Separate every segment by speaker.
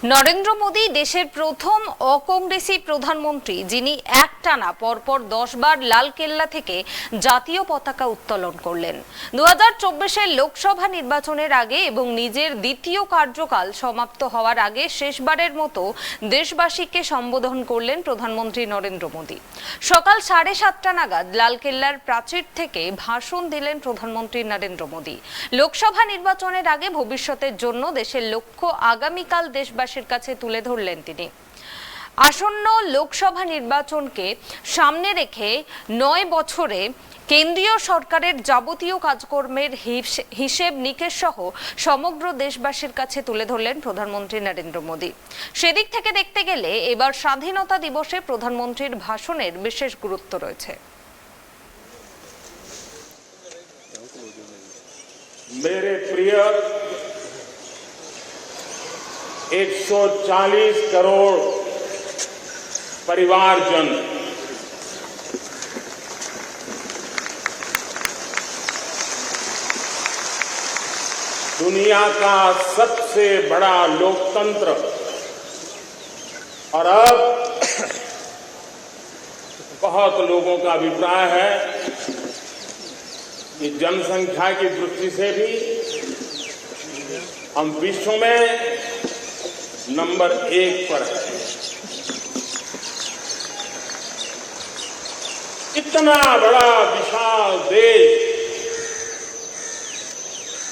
Speaker 1: नरेंद्र मोदी देशेर प्रथम अकंग्रेसी प्रधानमंत्री जिनी एकटाना परपर 10 बार लालकेल्ला थेके जातीय पताका उत्तोलन करलेन। 2024 लोकसभा निर्वाचनेर आगे एबं निजेर द्वितीय कार्यकाल समाप्त हওয়ার आगे शेषबारेर मतो देशबासीके सम्बोधन करलेन प्रधानमंत्री नरेंद्र मोदी। सकाल 7:30 नागाद लालकेल्लार प्राचीर थेके भाषण दिलेन प्रधानमंत्री नरेंद्र मोदी। लोकसभा निर्वाचनेर आगे भविष्यतेर जोन्नो देशेर लक्ष्य आगामीकाल देशबासी কাছে তুলে ধরলেন তিনি। আসন্ন লোকসভা নির্বাচনকে সামনে রেখে 9 বছরে কেন্দ্রীয় সরকারের যাবতীয় কাজকর্মের হিসেব নিকেশ সহ সমগ্র দেশবাসীর কাছে তুলে ধরলেন প্রধানমন্ত্রী নরেন্দ্র মোদি। সেদিক থেকে দেখতে গেলে এবার স্বাধীনতা দিবসে প্রধানমন্ত্রীর ভাষণের বিশেষ গুরুত্ব রয়েছে।
Speaker 2: मेरे प्रिय 140 करोड़ परिवारजन, दुनिया का सबसे बड़ा लोकतंत्र, और अब बहुत लोगों का अभिप्राय है कि जनसंख्या की दृष्टि से भी हम विश्व में नंबर 1 पर है। इतना बड़ा विशाल देश,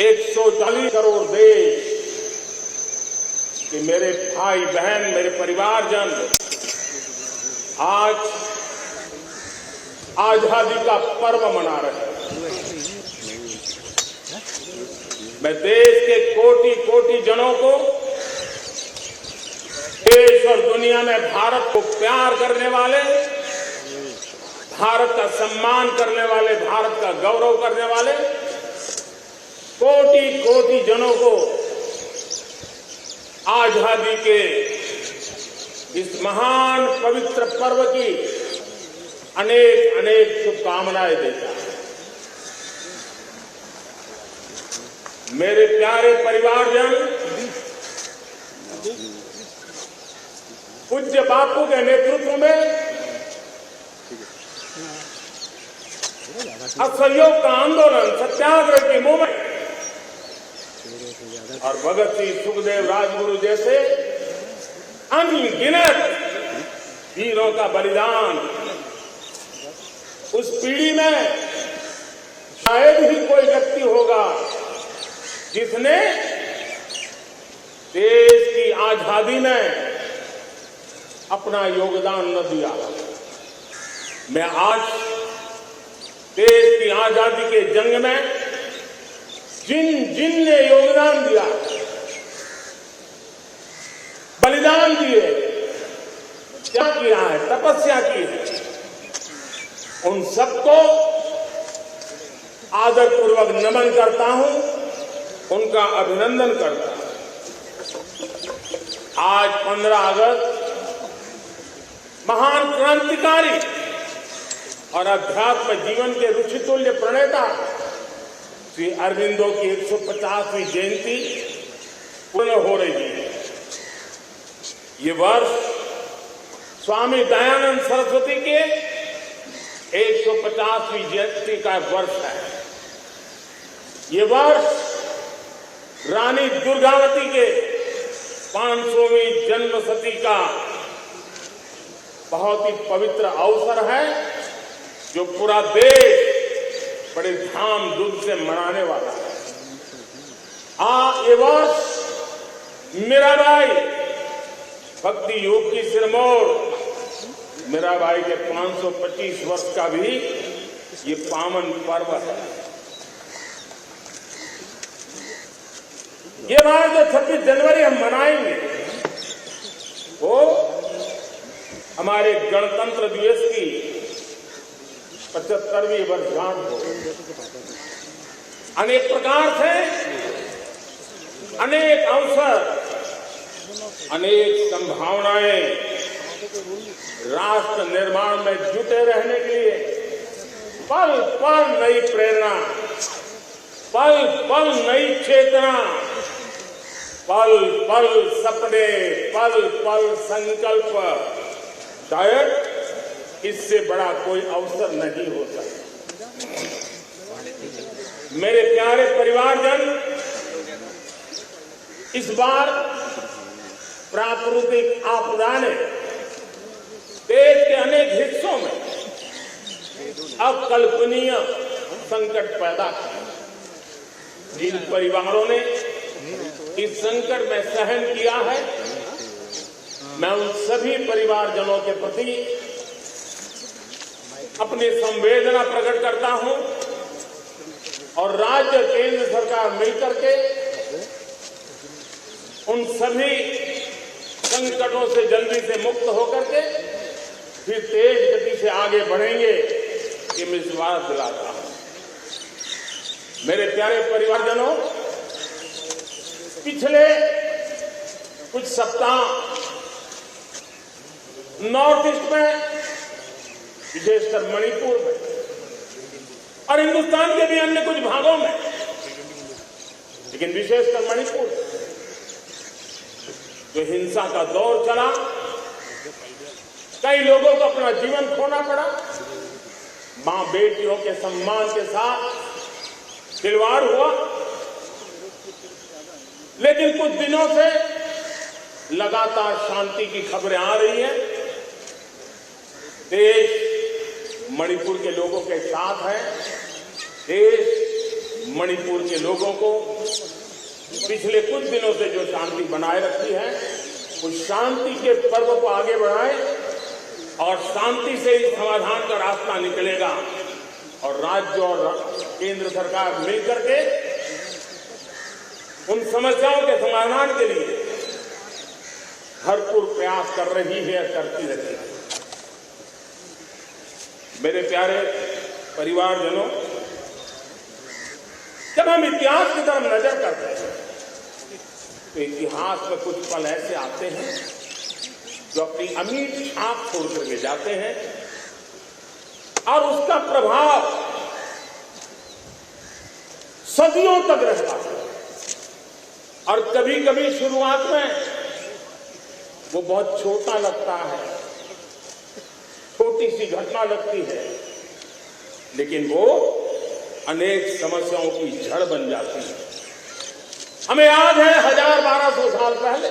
Speaker 2: 140 करोड़ देश कि मेरे भाई बहन, मेरे परिवारजन आज आजादी का पर्व मना रहे हैं। मैं देश के कोटि कोटि जनों को, देश और दुनिया में भारत को प्यार करने वाले, भारत का सम्मान करने वाले, भारत का गौरव करने वाले कोटि कोटि जनों को आजादी के इस महान पवित्र पर्व की अनेक अनेक शुभकामनाएं देता है। मेरे प्यारे परिवारजन, पूज्य बापू के नेतृत्व में असहयोग का आंदोलन, सत्याग्रह की मूवमेंट और भगत सिंह, सुखदेव, राजगुरु जैसे अनगिनत वीरों का बलिदान, उस पीढ़ी में शायद ही कोई व्यक्ति होगा जिसने देश की आजादी में अपना योगदान न दिया। मैं आज देश की आजादी के जंग में जिन ने योगदान दिया, बलिदान दिए, क्या किया है, तपस्या की है, उन सबको आदरपूर्वक नमन करता हूं, उनका अभिनंदन करता हूं। आज 15 अगस्त महान क्रांतिकारी और अध्यात्म जीवन के ऋषितुल्य प्रणेता श्री अरविंदो की 150वीं जयंती पूर्ण हो रही है। ये वर्ष स्वामी दयानंद सरस्वती के 150वीं जयंती का वर्ष है। ये वर्ष रानी दुर्गावती के 500वीं जन्मशती का बहुत ही पवित्र अवसर है, जो पूरा देश बड़े धाम-धूम से मनाने वाला है। ये वर्ष मीराबाई, भक्ति योग की सिरमौर मीराबाई के 525 वर्ष का भी ये पावन पर्व है। ये बार जो 26 जनवरी हम मनाएंगे, वो हमारे गणतंत्र दिवस की 75वीं वर्षगांठ हो। अनेक प्रकार से अनेक अवसर, अनेक संभावनाएं राष्ट्र निर्माण में जुटे रहने के लिए पल पल नई प्रेरणा, पल पल नई चेतना पल पल सपने, पल पल संकल्प, शायद इससे बड़ा कोई अवसर नहीं हो सकता। मेरे प्यारे परिवारजन, इस बार प्राकृतिक आपदा ने देश के अनेक हिस्सों में अकल्पनीय संकट पैदा किया। जिन परिवारों ने इस संकट में सहन किया है, मैं उन सभी परिवारजनों के प्रति अपनी संवेदना प्रकट करता हूं और राज्य केंद्र सरकार मिलकर के उन सभी संकटों से जल्दी से मुक्त होकर के फिर तेज गति से आगे बढ़ेंगे, ये मैं विश्वास दिलाता हूं। मेरे प्यारे परिवारजनों, पिछले कुछ सप्ताह नॉर्थ ईस्ट में, विशेषकर मणिपुर में और हिंदुस्तान के भी अन्य कुछ भागों में, लेकिन विशेषकर मणिपुर जो हिंसा का दौर चला, कई लोगों को अपना जीवन खोना पड़ा, मां बेटियों के सम्मान के साथ खिलवाड़ हुआ। लेकिन कुछ दिनों से लगातार शांति की खबरें आ रही हैं। देश मणिपुर के लोगों के साथ है। देश मणिपुर के लोगों को पिछले कुछ दिनों से जो शांति बनाए रखी है, उस शांति के पर्व को आगे बढ़ाए और शांति से इस समाधान का रास्ता निकलेगा और राज्य और केंद्र सरकार मिलकर के उन समस्याओं के समाधान के लिए भरपूर प्रयास कर रही है, करती रही है। मेरे प्यारे परिवारजनों, जब हम इतिहास की तरफ नजर करते हैं तो इतिहास में कुछ पल ऐसे आते हैं जो अपनी अमिट छाप छोड़ करके जाते हैं और उसका प्रभाव सदियों तक रहता है। और कभी कभी शुरुआत में वो बहुत छोटा लगता है, छोटी सी घटना लगती है, लेकिन वो अनेक समस्याओं की जड़ बन जाती है। हमें याद है 1000-1200 साल पहले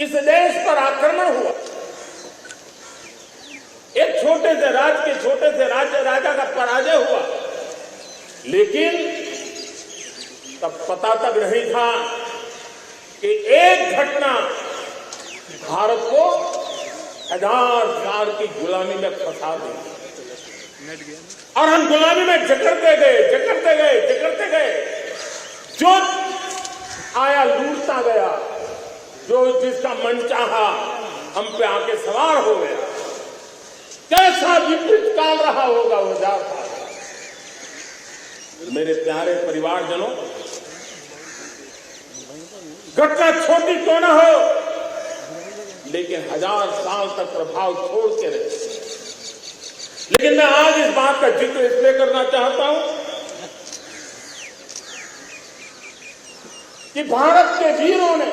Speaker 2: इस देश पर आक्रमण हुआ। एक छोटे से राज्य के छोटे से राजा का पराजय हुआ, लेकिन तब पता तक नहीं था कि एक घटना भारत को 1000 साल की गुलामी में फंसा दी और हम गुलामी में जकड़ते गए। जो आया लूटता गया, जो जिसका मन चाहा हम पे आके सवार हो गया। कैसा विपरीत काल रहा होगा वो 1000 साल। मेरे प्यारे परिवारजनों, घटना छोटी क्यों ना हो, लेकिन 1000 साल तक प्रभाव छोड़ के रहे। लेकिन मैं आज इस बात का जिक्र इसलिए करना चाहता हूं कि भारत के वीरों ने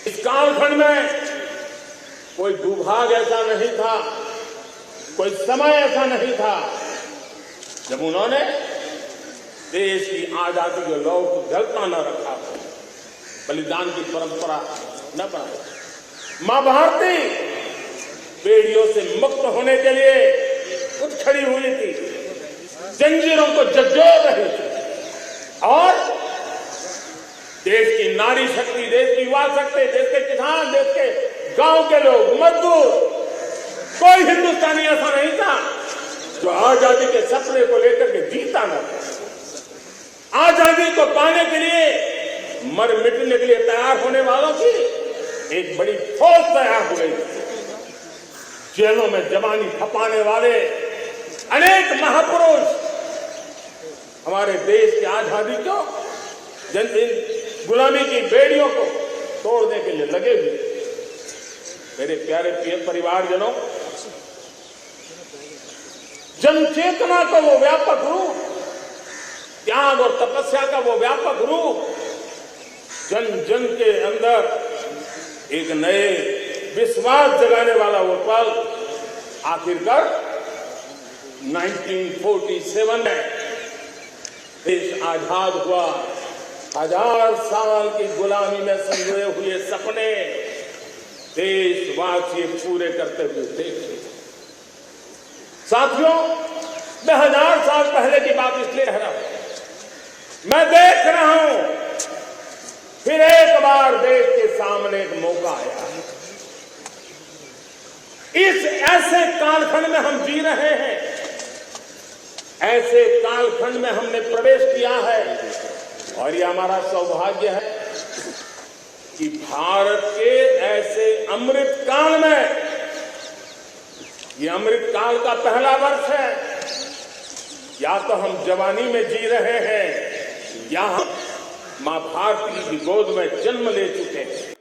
Speaker 2: इस कालखंड में कोई भूभाग ऐसा नहीं था, कोई समय ऐसा नहीं था जब उन्होंने देश की आजादी के लौ को ढलता न रखा, बलिदान की परंपरा न बनाई। मां भारती बेड़ियों से मुक्त होने के लिए उठ खड़ी हुई थी, जंजीरों को झकझोर रही थी और देश की नारी शक्ति, देश की युवा शक्ति, देश के किसान, देश के गांव के लोग, मजदूर, कोई हिंदुस्तानी ऐसा नहीं था जो आजादी के सपने को लेकर के जीता न था। आजादी को पाने के लिए मर मिटने के लिए तैयार होने वालों की एक बड़ी फौज तैयार हो गई। जेलों में जवानी खपाने वाले अनेक महापुरुष हमारे देश की आजादी को, गुलामी की बेड़ियों को तोड़ने के लिए लगे हुए। मेरे प्यारे परिवारजनों, जनचेतना का वो व्यापक रूप, त्याग और तपस्या का वो व्यापक रूप जन जन के अंदर एक नए विश्वास जगाने वाला वो पल आखिरकार 1947 में देश आजाद हुआ। 1000 साल की गुलामी में संजोए हुए सपने देशवासी पूरे करते हुए देखे। साथियों, मैं 1000 साल पहले की बात इसलिए कह रहा हूं, मैं देख रहा हूं फिर एक बार देश के सामने एक मौका आया। इस ऐसे कालखंड में हम जी रहे हैं, ऐसे कालखंड में हमने प्रवेश किया है और ये हमारा सौभाग्य है कि भारत के ऐसे अमृत काल में, ये अमृत काल का पहला वर्ष है। या तो हम जवानी में जी रहे हैं या हम मां भारती की गोद में जन्म ले चुके हैं।